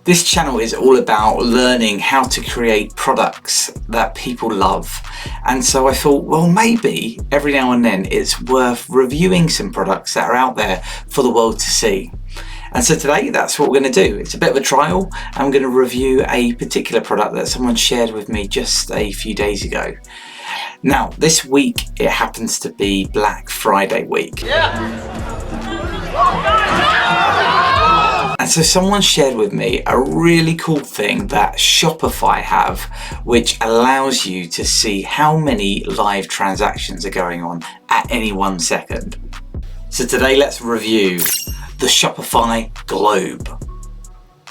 This channel is all about learning how to create products that people love. And so I thought, well, maybe every now and then it's worth reviewing some products that are out there for the world to see. And so today, that's what we're going to do. It's a bit of a trial. I'm going to review a particular product that someone shared with me just a few days ago. Now, this week, it happens to be Black Friday week. Yeah. And so someone shared with me a really cool thing that Shopify have, which allows you to see how many live transactions are going on at any 1 second. So today, let's review the Shopify Globe.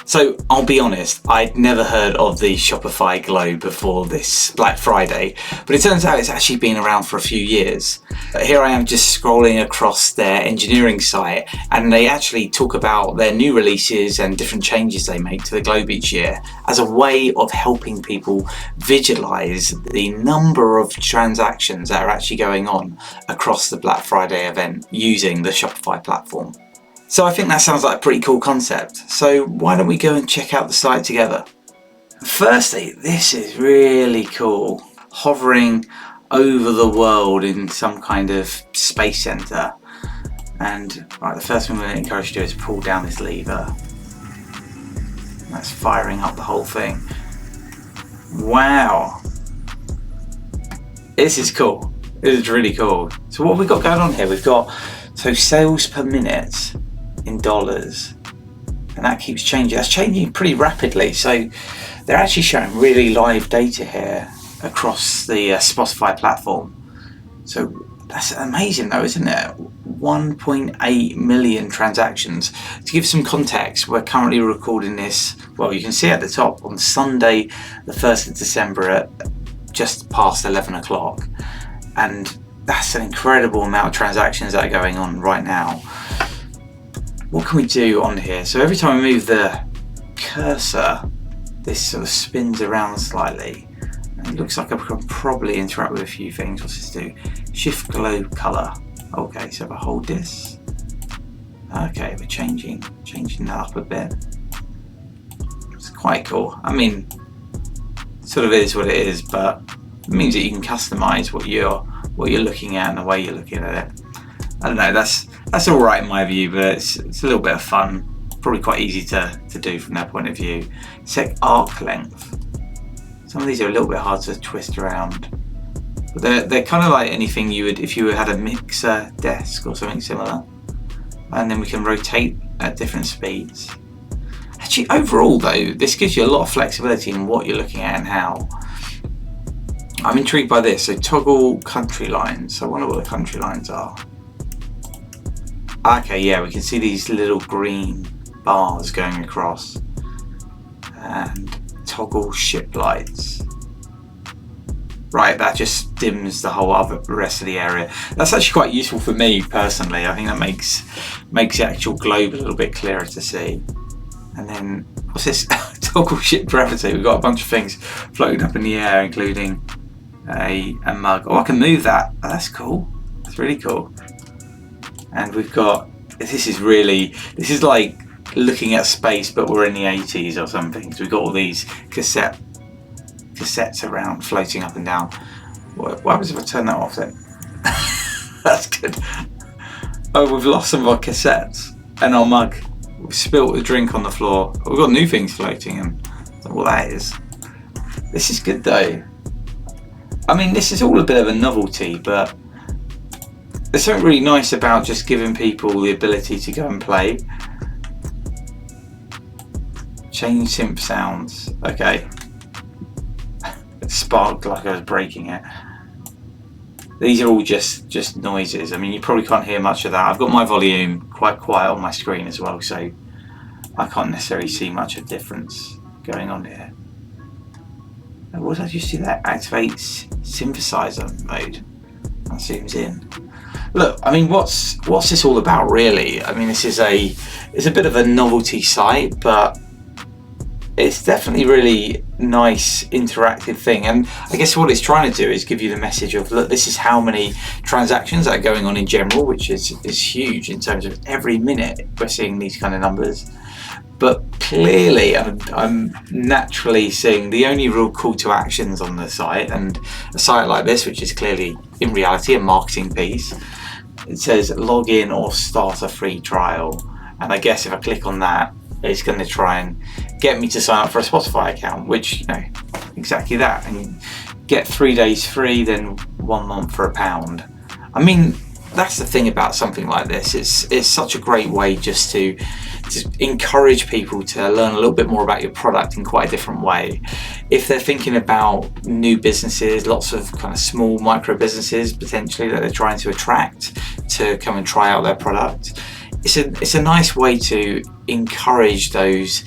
So I'll be honest, I'd never heard of the Shopify Globe before this Black Friday, but it turns out it's actually been around for a few years. Here I am just scrolling across their engineering site, and they actually talk about their new releases and different changes they make to the Globe each year as a way of helping people visualize the number of transactions that are actually going on across the Black Friday event using the Shopify platform. So I think that sounds like a pretty cool concept. So why don't we go and check out the site together? Firstly, this is really cool. Hovering over the world in some kind of space center. And right, the first thing we're going to encourage you to do is pull down this lever. That's firing up the whole thing. Wow. This is cool. This is really cool. So what have we got going on here? We've got sales per minute in dollars, and that keeps changing. That's changing pretty rapidly. So they're actually showing really live data here across the Spotify platform. So that's amazing though, isn't it? 1.8 million transactions. To give some context, we're currently recording this, well, you can see at the top, on Sunday the 1st of December at just past 11 o'clock, and that's an incredible amount of transactions that are going on right now. What can we do on here? So every time I move the cursor, this sort of spins around slightly. And it looks like I can probably interact with a few things. What's this do? Shift globe color. Okay, so if I hold this, okay, we're changing that up a bit. It's quite cool. I mean, it sort of is what it is, but it means that you can customize what you're looking at and the way you're looking at it. I don't know, that's all right in my view, but it's a little bit of fun. Probably quite easy to do from that point of view. Set arc length. Some of these are a little bit hard to twist around, but they're kind of like anything you would if you had a mixer desk or something similar. And then we can rotate at different speeds. Actually, overall though, this gives you a lot of flexibility in what you're looking at and how. I'm intrigued by this. So toggle country lines. So I wonder what the country lines are. Okay, yeah, we can see these little green bars going across. And toggle ship lights. Right, that just dims the whole other rest of the area. That's actually quite useful for me personally. I think that makes the actual globe a little bit clearer to see. And then, what's this? Toggle ship gravity. We've got a bunch of things floating up in the air, including a mug. Oh, I can move that. Oh, that's cool. That's really cool. And we've got, this is like looking at space, but we're in the 80s or something. So we've got all these cassettes around floating up and down. What happens if I turn that off then? That's good. Oh, we've lost some of our cassettes and our mug. We've spilt a drink on the floor. We've got new things floating, and I don't know what that is. This is good though. I mean, this is all a bit of a novelty, but there's something really nice about just giving people the ability to go and play. Change synth sounds. Okay. It sparked like I was breaking it. These are all just noises. I mean, you probably can't hear much of that. I've got my volume quite quiet on my screen as well, so I can't necessarily see much of a difference going on here. What did I just do there? Activates synthesizer mode. That zooms in. Look, I mean, what's this all about really? I mean, it's a bit of a novelty site, but it's definitely really nice interactive thing. And I guess what it's trying to do is give you the message of, look, this is how many transactions are going on in general, which is huge in terms of every minute we're seeing these kind of numbers. But clearly, I'm naturally seeing the only real call to actions on the site, and a site like this, which is clearly in reality a marketing piece, it says log in or start a free trial. And I guess if I click on that, it's going to try and get me to sign up for a Spotify account, which, exactly that. And get 3 days free, then 1 month for £1. I mean, that's the thing about something like this. It's such a great way just to encourage people to learn a little bit more about your product in quite a different way. If they're thinking about new businesses, lots of kind of small micro businesses potentially that they're trying to attract to come and try out their product, it's a nice way to encourage those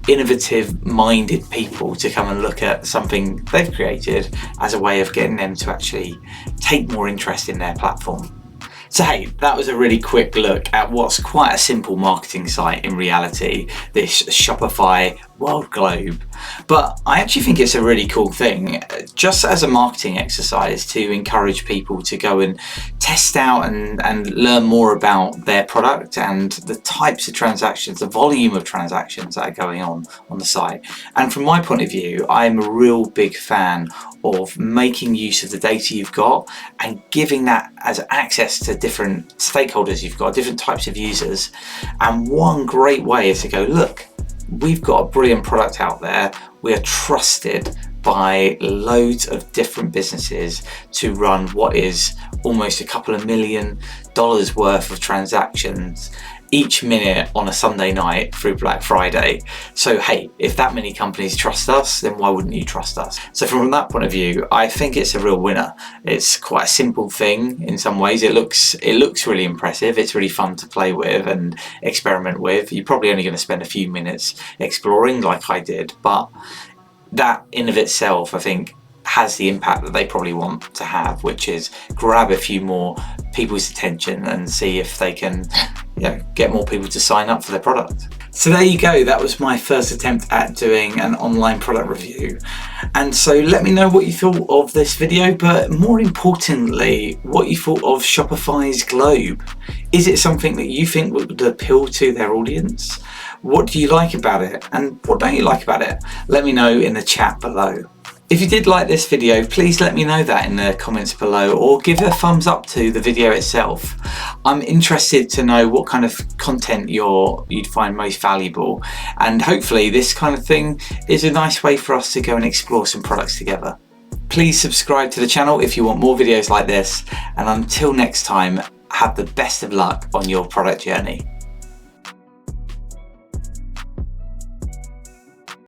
innovative minded people to come and look at something they've created as a way of getting them to actually take more interest in their platform. So hey, that was a really quick look at what's quite a simple marketing site in reality, this Shopify Globe. But I actually think it's a really cool thing, just as a marketing exercise to encourage people to go and test out and learn more about their product and the types of transactions, the volume of transactions that are going on the site. And from my point of view, I'm a real big fan of making use of the data you've got and giving that as access to different stakeholders you've got, different types of users. And one great way is to go, look, we've got a brilliant product out there. We are trusted by loads of different businesses to run what is almost a couple of $1 million worth of transactions each minute on a Sunday night through Black Friday. So hey, if that many companies trust us, then why wouldn't you trust us? So from that point of view, I think it's a real winner. It's quite a simple thing in some ways. It looks really impressive. It's really fun to play with and experiment with. You're probably only going to spend a few minutes exploring like I did, but that in of itself, I think, has the impact that they probably want to have, which is grab a few more people's attention and see if they can get more people to sign up for their product. So there you go, that was my first attempt at doing an online product review. And so let me know what you thought of this video, but more importantly, what you thought of Shopify's Globe. Is it something that you think would appeal to their audience? What do you like about it? And what don't you like about it? Let me know in the chat below. If you did like this video, please let me know that in the comments below, or give a thumbs up to the video itself. I'm interested to know what kind of content you'd find most valuable, and hopefully this kind of thing is a nice way for us to go and explore some products together. Please subscribe to the channel if you want more videos like this, and until next time, have the best of luck on your product journey.